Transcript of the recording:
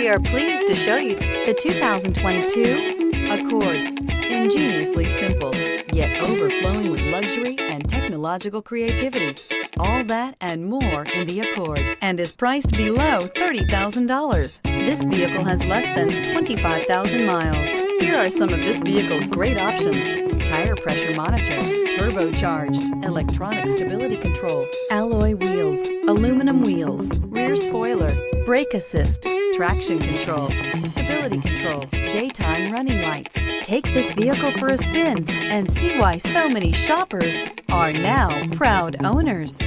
We are pleased to show you the 2022 Accord. Ingeniously simple, yet overflowing with luxury and technological creativity. All that and more in the Accord, and is priced below $30,000. This vehicle has less than 25,000 miles. Here are some of this vehicle's great options: tire pressure monitor, turbocharged, electronic stability control, alloy wheels, aluminum wheels, rear spoiler, brake assist, traction control, stability control, daytime running lights. Take this vehicle for a spin and see why so many shoppers are now proud owners.